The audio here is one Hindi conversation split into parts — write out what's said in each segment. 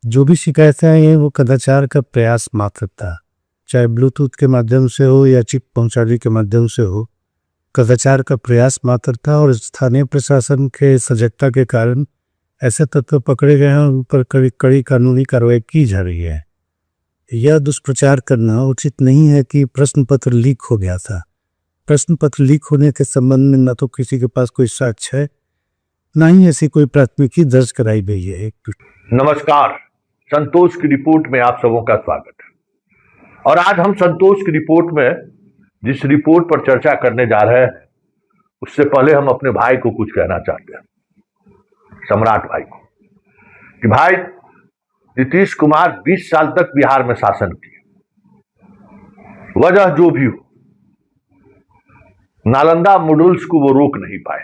जो भी शिकायतें आई हैं वो कदाचार का प्रयास मात्र था, चाहे ब्लूटूथ के माध्यम से हो या चिप पहुंचाने के माध्यम से हो। कदाचार का प्रयास मात्र था और स्थानीय प्रशासन के सजगता के कारण ऐसे तत्व पकड़े गए हैं और उन पर कड़ी कड़ी कानूनी कार्रवाई की जा रही है। यह दुष्प्रचार करना उचित नहीं है कि प्रश्न पत्र लीक हो गया था। प्रश्न पत्र लीक होने के संबंध में न तो किसी के पास कोई साक्ष्य है, न ही ऐसी कोई प्राथमिकी दर्ज कराई गई है। नमस्कार, संतोष की रिपोर्ट में आप सबों का स्वागत है। और आज हम संतोष की रिपोर्ट में जिस रिपोर्ट पर चर्चा करने जा रहे हैं, उससे पहले हम अपने भाई को कुछ कहना चाहते हैं, सम्राट भाई को, कि भाई नीतीश कुमार 20 साल तक बिहार में शासन किए। वजह जो भी हो, नालंदा मॉड्यूल्स को वो रोक नहीं पाए।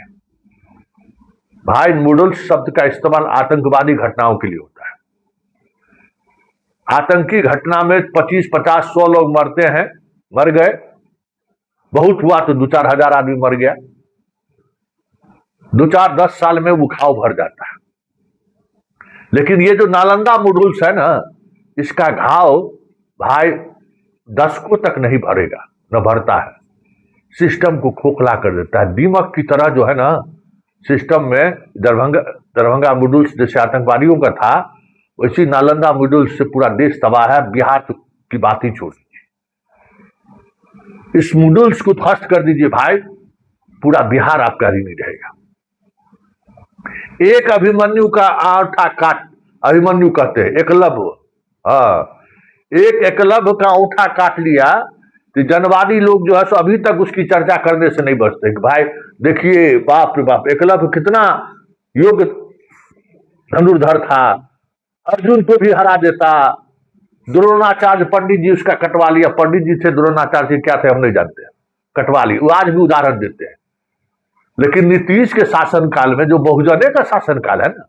भाई, मॉड्यूल्स शब्द का इस्तेमाल आतंकवादी घटनाओं के लिए होता है। आतंकी घटना में 25, 50, 100 लोग मर गए। बहुत हुआ तो 2-4 हजार आदमी मर गया। 2-4, 10 साल में वो घाव भर जाता है। लेकिन ये जो नालंदा मॉड्यूल्स है ना, इसका घाव भाई दशकों तक नहीं भरेगा, न भरता है। सिस्टम को खोखला कर देता है। दीमक की तरह जो है ना, सिस्टम में दरभंगा मॉड्यूल्स जैसे आतंकवादियों का था, वैसी नालंदा मॉड्यूल्स से पूरा देश तबाह है। बिहार की बात ही छोड़ दीजिए। इस मॉड्यूल्स को ध्वस्त कर दीजिए भाई, पूरा बिहार आपका ऋणी रहेगा। एक अभिमन्यु का औंठा काट, अभिमन्यु कहते हैं एकलव्य, एक एकलव्य का औंठा काट लिया तो जनवादी लोग जो है सो अभी तक उसकी चर्चा करने से नहीं बचते। भाई देखिए, बाप रे बाप, एकलव्य कितना योग्य धनुर्धर था, अर्जुन को भी हरा देता। द्रोणाचार्य पंडित जी उसका कटवा लिया। पंडित जी थे, द्रोणाचार्य जी क्या थे हम नहीं जानते, कटवा ली। वो आज भी उदाहरण देते हैं। लेकिन नीतीश के शासनकाल में, जो बहुजने का शासनकाल है ना,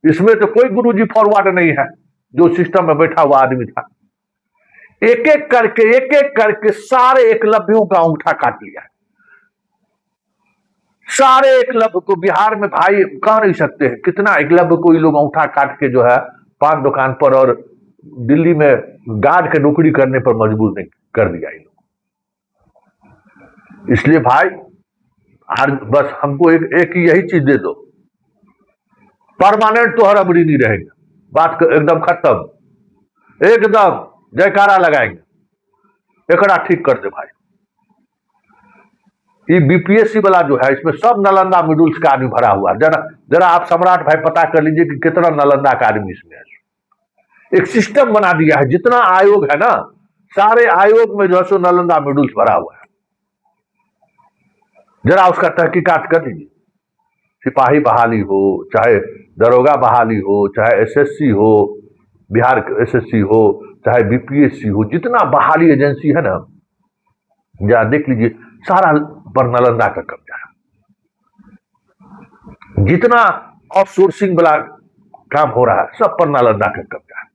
इसमें तो कोई गुरुजी फॉरवर्ड नहीं है। जो सिस्टम में बैठा हुआ आदमी था, एक एक करके सारे एकलव्यों का अंगूठा काट लिया। सारे एकलव्य को बिहार में भाई कह नहीं सकते हैं कितना एकलव्य को ये लोग अंगूठा काट के जो है पान दुकान पर और दिल्ली में गार्ड के नौकरी करने पर मजबूर नहीं कर दिया ये लोग। इसलिए भाई आज बस हमको एक यही चीज दे दो, परमानेंट तो हर अबरी नहीं रहेंगे। बात एकदम खत्म, एकदम जयकारा लगाएंगे, एकड़ा ठीक कर दे भाई। ये बीपीएससी वाला जो है, इसमें सब नालंदा मॉड्यूल्स का आदमी भरा हुआ। जरा आप सम्राट भाई पता कर लीजिए कि कितना नालंदा का आदमी इसमें है। एक सिस्टम बना दिया है, जितना आयोग है ना, सारे आयोग में जो है सो नालंदा मॉड्यूल्स भरा हुआ है। जरा उसका तहकीकात कर लीजिए। सिपाही बहाली हो, चाहे दरोगा बहाली हो, चाहे एसएससी हो, बिहार एसएससी हो, चाहे बीपीएससी हो, जितना बहाली एजेंसी है ना, जरा देख लीजिए, सारा पर नालंदा का कब्जा है। जितना आउटसोर्सिंग वाला काम हो रहा है, सब पर नालंदा का कब्जा है।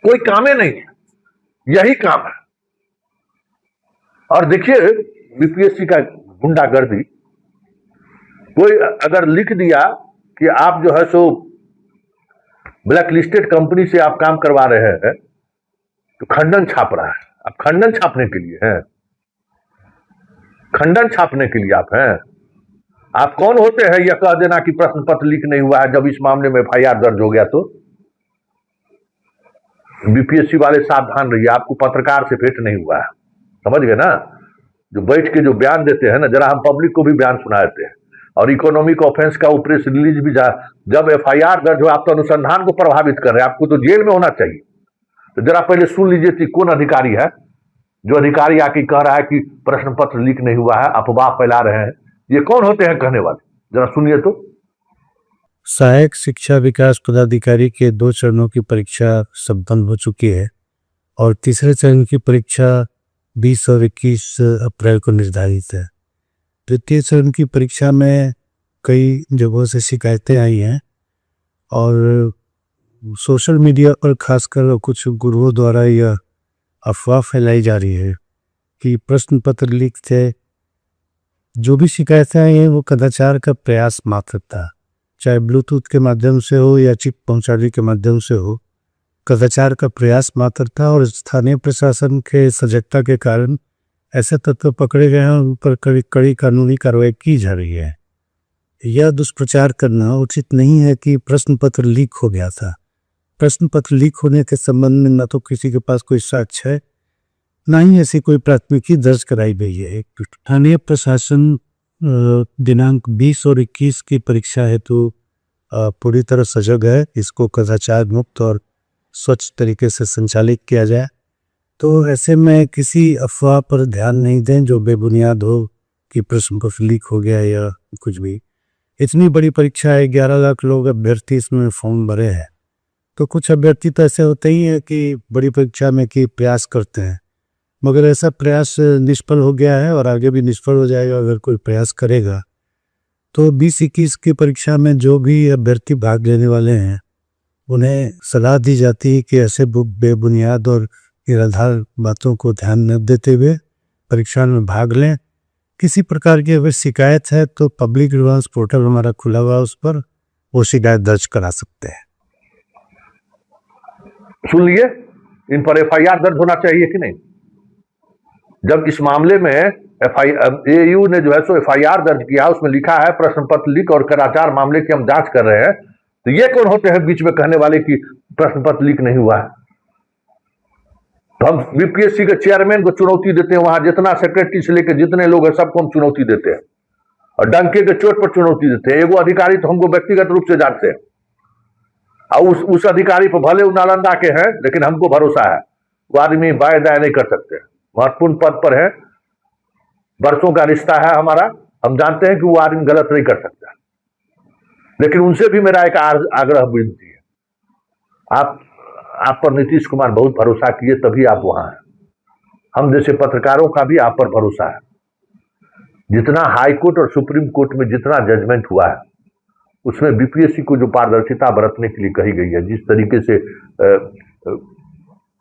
कोई काम ही नहीं है, यही काम है। और देखिए बीपीएससी का गुंडागर्दी, कोई अगर लिख दिया कि आप जो है सो ब्लैक लिस्टेड कंपनी से आप काम करवा रहे हैं, तो खंडन छाप रहा है। आप खंडन छापने के लिए हैं, खंडन छापने के लिए आप हैं। आप कौन होते हैं यह कह देना कि प्रश्न पत्र लीक नहीं हुआ है, जब इस मामले में एफआईआर दर्ज हो गया तो? बीपीएससी वाले सावधान रहिए, आपको पत्रकार से भेंट नहीं हुआ है, समझ गए ना? जो बैठ के जो बयान देते हैं ना, जरा हम पब्लिक को भी बयान सुना देते हैं। और इकोनॉमिक ऑफेंस का प्रेस रिलीज भी जब एफआईआर दर्ज हो, आप तो अनुसंधान को प्रभावित कर रहे हैं, आपको तो जेल में होना चाहिए। तो जरा पहले सुन लीजिए कि कौन अधिकारी है, जो अधिकारी आके कह रहा है कि प्रश्न पत्र लीक नहीं हुआ है, अफवाह फैला रहे हैं। ये कौन होते हैं कहने वाले, जरा सुनिए तो। सहायक शिक्षा विकास पदाधिकारी के 2 चरणों की परीक्षा संपन्न हो चुकी है और तीसरे चरण की परीक्षा 20 और 21 अप्रैल को निर्धारित है। द्वितीय चरण की परीक्षा में कई जगहों से शिकायतें आई हैं और सोशल मीडिया पर खासकर कुछ गुरुओं द्वारा यह अफवाह फैलाई जा रही है कि प्रश्न पत्र लीक थे। जो भी शिकायतें आई हैं वो कदाचार का प्रयास मात्र था, चाहे ब्लूटूथ के माध्यम से हो या चिप पहुंचाने के माध्यम से हो, कदाचार का प्रयास मात्र था और स्थानीय प्रशासन के सजगता के कारण ऐसे तत्व पकड़े गए हैं और उन पर कड़ी कड़ी कानूनी कार्रवाई की जा रही है। यह दुष्प्रचार करना उचित नहीं है कि प्रश्न पत्र लीक हो गया था। प्रश्न पत्र लीक होने के संबंध में न तो किसी के पास कोई साक्ष्य है, न ही ऐसी कोई प्राथमिकी दर्ज कराई गई है। स्थानीय प्रशासन दिनांक 20 और 21 की परीक्षा हेतु पूरी तरह सजग है। इसको कदाचार मुक्त और स्वच्छ तरीके से संचालित किया जाए। तो ऐसे में किसी अफवाह पर ध्यान नहीं दें जो बेबुनियाद हो कि प्रश्न पत्र लीक हो गया या कुछ भी। इतनी बड़ी परीक्षा है, 11 लाख लोग अभ्यर्थी इसमें फॉर्म भरे हैं। तो कुछ अभ्यर्थी तो ऐसे होते ही हैं कि बड़ी परीक्षा में कि प्रयास करते हैं, मगर ऐसा प्रयास निष्फल हो गया है और आगे भी निष्फल हो जाएगा अगर कोई प्रयास करेगा। तो 20-21 की परीक्षा में जो भी अभ्यर्थी भाग लेने वाले हैं उन्हें सलाह दी जाती है कि ऐसे बेबुनियाद और निराधार बातों को ध्यान न देते हुए परीक्षा में भाग लें। किसी प्रकार की अगर शिकायत है तो पब्लिक ग्रीवेंस पोर्टल हमारा खुला हुआ, उस पर वो शिकायत दर्ज करा सकते हैं। सुन लिए, इन पर एफआईआर दर्ज होना चाहिए कि नहीं? जब इस मामले में एयू ने जो है सो एफआईआर दर्ज किया, उसमें लिखा है प्रश्न पत्र लीक और कदाचार मामले की हम जांच कर रहे हैं, तो ये कौन होते हैं बीच में कहने वाले कि प्रश्न पत्र लीक नहीं हुआ है? तो हम बीपीएससी के चेयरमैन को चुनौती देते हैं, वहां जितना सेक्रेटरी से लेकर जितने लोग हैं सबको हम चुनौती देते हैं और डंके के चोट पर चुनौती देते हैं। एगो अधिकारी तो हमको व्यक्तिगत रूप से जानते हैं और उस अधिकारी पर भले नालंदा के हैं, लेकिन हमको भरोसा है वो आदमी बाय दाय नहीं कर सकते। महत्वपूर्ण पद पर है, वर्षों का रिश्ता है हमारा, हम जानते हैं कि वो आदमी गलत नहीं कर सकता। लेकिन उनसे भी मेरा एक आग्रह विनती है, आप पर नीतीश कुमार बहुत भरोसा किए तभी आप वहां हैं। हम जैसे पत्रकारों का भी आप पर भरोसा है। जितना हाई कोर्ट और सुप्रीम कोर्ट में जितना जजमेंट हुआ है उसमें बीपीएससी को जो पारदर्शिता बरतने के लिए कही गई है, जिस तरीके से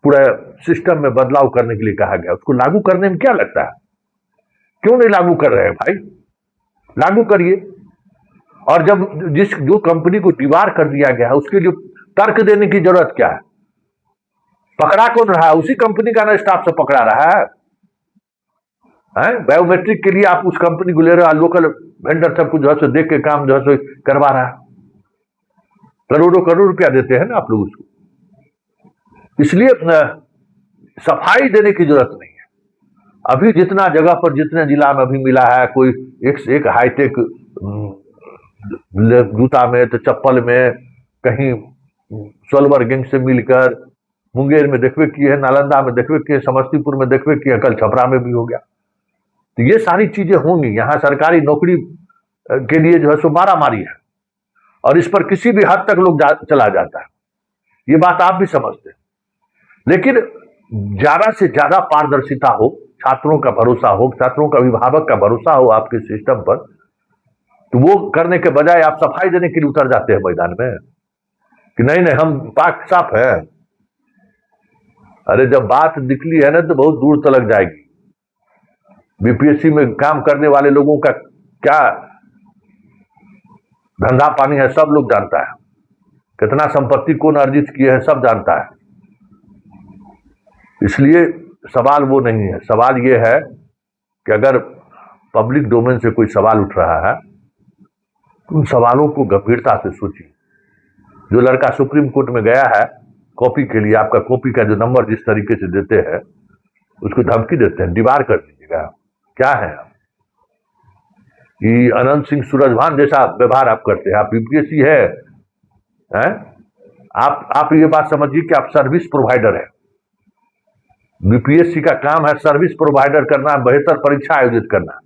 पूरा सिस्टम में बदलाव करने के लिए कहा गया, उसको लागू करने में क्या लगता है? क्यों नहीं लागू कर रहे हैं भाई? लागू करिए। और जब जो कंपनी को दीवार कर दिया गया है उसके लिए तर्क देने की जरूरत क्या है? पकड़ा कौन रहा है? उसी कंपनी का ना स्टाफ से पकड़ा रहा है। बायोमेट्रिक के लिए आप उस कंपनी को ले रहे हो, लोकल वेंडर सबको जो है सो देख के काम जो है सो करवा रहा है। करोड़ों करोड़ रुपया देते हैं ना आप लोग उसको। इसलिए सफाई देने की जरूरत नहीं है। अभी जितना जगह पर जितने जिला में अभी मिला है, कोई एक हाईटेक जूता में तो चप्पल में, कहीं सोलवर गैंग से मिलकर मुंगेर में देखवे किए हैं, नालंदा में देखवे किए, समस्तीपुर में देखवे किए, कल छपरा में भी हो गया। तो ये सारी चीजें होंगी। यहाँ सरकारी नौकरी के लिए जो है सो मारा मारी है और इस पर किसी भी हद तक लोग चला जाता है, ये बात आप भी समझते हैं। लेकिन ज्यादा से ज्यादा पारदर्शिता हो, छात्रों का भरोसा हो, छात्रों का अभिभावक का भरोसा हो आपके सिस्टम पर, तो वो करने के बजाय आप सफाई देने के लिए उतर जाते हैं मैदान में कि नहीं नहीं हम पाक साफ है। अरे जब बात निकली है ना तो बहुत दूर तक जाएगी। बीपीएससी में काम करने वाले लोगों का क्या धंधा पानी है सब लोग जानता है, कितना संपत्ति कौन अर्जित किए हैं सब जानता है। इसलिए सवाल वो नहीं है। सवाल ये है कि अगर पब्लिक डोमेन से कोई सवाल उठ रहा है तो उन सवालों को गंभीरता से सोचिए। जो लड़का सुप्रीम कोर्ट में गया है कॉपी के लिए, आपका कॉपी का जो नंबर जिस तरीके से देते हैं उसको धमकी देते हैं, दीवार कर दीजिएगा, क्या है कि अनंत सिंह सूरजभान जैसा व्यवहार आप करते हैं। आप बीपीएससी है? आप ये बात समझिए कि आप सर्विस प्रोवाइडर है। बीपीएससी का काम है सर्विस प्रोवाइडर करना, बेहतर परीक्षा आयोजित करना,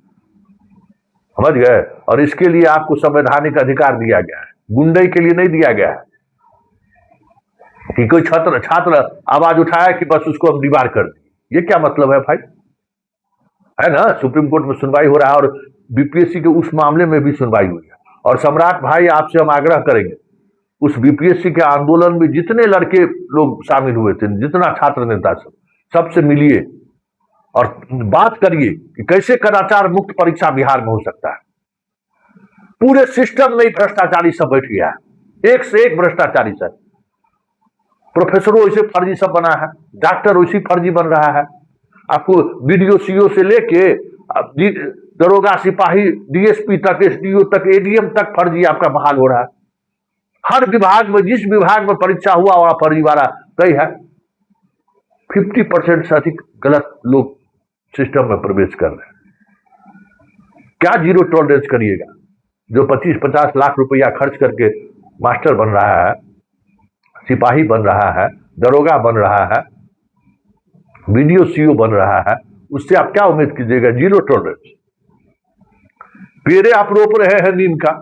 समझ गए? और इसके लिए आपको संवैधानिक अधिकार दिया गया है, गुंडई के लिए नहीं दिया गया है कि कोई छात्र आवाज उठाया कि बस उसको हम दीवार कर दें। ये क्या मतलब है भाई? है ना, सुप्रीम कोर्ट में सुनवाई हो रहा है और बीपीएससी के उस मामले में भी सुनवाई हुई है। और सम्राट भाई आपसे हम आग्रह करेंगे, उस बीपीएससी के आंदोलन में जितने लड़के लोग शामिल हुए थे, जितना छात्र नेता सबसे मिलिए और बात करिए कि कैसे कदाचार मुक्त परीक्षा बिहार में हो सकता है। पूरे सिस्टम में ही भ्रष्टाचारी सब बैठ गया है, एक से एक भ्रष्टाचारी सब। प्रोफेसरों वैसे फर्जी सब बना है, डॉक्टर वैसी फर्जी बन रहा है। आपको बीडीओ सीओ से लेके दरोगा सिपाही डीएसपी तक एसडीओ तक एडीएम तक फर्जी आपका बहाल हो रहा है। हर विभाग में, जिस विभाग में परीक्षा हुआ वहां फर्जी वाला कई है। 50% से अधिक गलत लोग सिस्टम में प्रवेश कर रहे हैं। क्या जीरो टॉलरेंस करिएगा? जो 25-50 लाख रुपया खर्च करके मास्टर बन रहा है, सिपाही बन रहा है, दरोगा बन रहा है, बीडीओ सीओ बन रहा है, उससे आप क्या उम्मीद कीजिएगा? Zero tolerance. पेड़े आप रोप रहे हैं नीम का,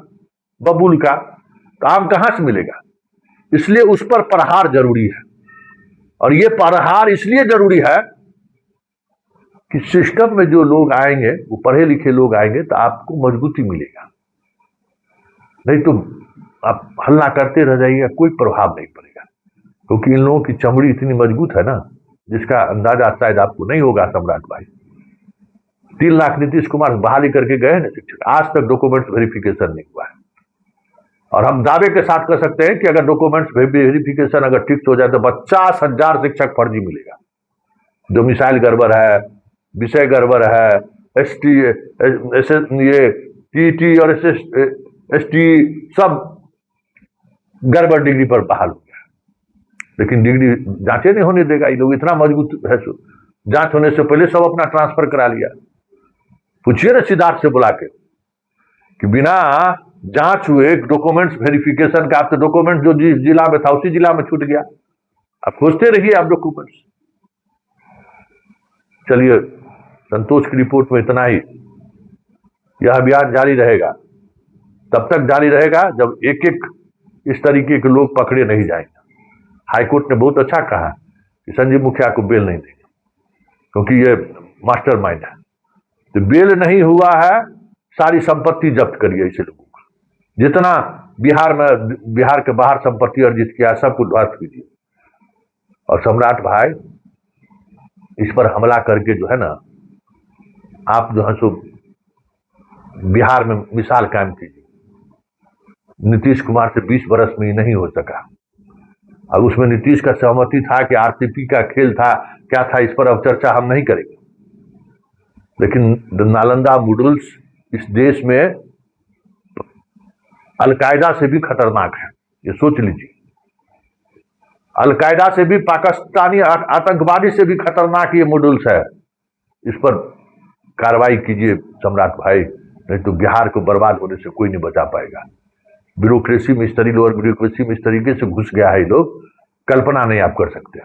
बबूल का, तो आम कहां से मिलेगा? इसलिए उस पर प्रहार जरूरी है। और ये प्रहार इसलिए जरूरी है कि सिस्टम में जो लोग आएंगे, वो पढ़े लिखे लोग आएंगे, तो आपको मजबूती मिलेगा। नहीं तो आप हल्ला करते रह जाइएगा, कोई प्रभाव नहीं पड़ेगा। क्योंकि इन लोगों की चमड़ी इतनी मजबूत है ना, जिसका अंदाजा शायद आपको नहीं होगा सम्राट भाई। 3 लाख नीतीश कुमार बहाली करके गए ना शिक्षक, आज तक डॉक्यूमेंट्स वेरिफिकेशन नहीं हुआ है। और हम दावे के साथ कह सकते हैं कि अगर डॉक्यूमेंट्स वेरिफिकेशन अगर ठीक हो जाए तो 50,000 शिक्षक फर्जी मिलेगा। जो मिसाइल गड़बड़ है, विषय गड़बड़ है, ये टीटी और एसटी सब गड़बड़ डिग्री पर बहाल हो गया। लेकिन डिग्री जांचे नहीं होने देगा ये लोग, इतना मजबूत है। जांच होने से पहले सब अपना ट्रांसफर करा लिया। पूछिए ना सिद्धार्थ से बुला के कि बिना जांच हुए डॉक्यूमेंट्स वेरिफिकेशन का, आप तो डॉक्यूमेंट जो जिस जिला में था उसी जिला में छूट गया। आप खोजते रहिए आप डॉक्यूमेंट्स। चलिए, संतोष की रिपोर्ट में इतना ही। यह अभियान जारी रहेगा, तब तक जारी रहेगा जब एक एक इस तरीके के लोग पकड़े नहीं जाएंगे। हाईकोर्ट ने बहुत अच्छा कहा कि संजीव मुखिया को बेल नहीं देंगे, क्योंकि ये मास्टरमाइंड है। तो बेल नहीं हुआ है, सारी संपत्ति जब्त करिए ऐसे लोगों को। जितना बिहार के बाहर संपत्ति अर्जित किया सब कुछ ध्वस्त कीजिए। और सम्राट भाई, इस पर हमला करके जो है ना, आप जो है सो बिहार में मिसाल कायम कीजिए। नीतीश कुमार से 20 बरस में ही नहीं हो सका। अब उसमें नीतीश का सहमति था कि आरसीपी का खेल था, क्या था, इस पर अब चर्चा हम नहीं करेंगे। लेकिन नालंदा मॉड्यूल्स इस देश में अलकायदा से भी खतरनाक है, ये सोच लीजिए। अलकायदा से भी, पाकिस्तानी आतंकवादी से भी खतरनाक ये मॉड्यूल्स है। इस पर कार्रवाई कीजिए सम्राट भाई, नहीं तो बिहार को बर्बाद होने से कोई नहीं बचा पाएगा। ब्यूरोक्रेसी में इस तरीके, लोअर ब्यूरोक्रेसी में इस तरीके से घुस गया है ये लोग, कल्पना नहीं आप कर सकते।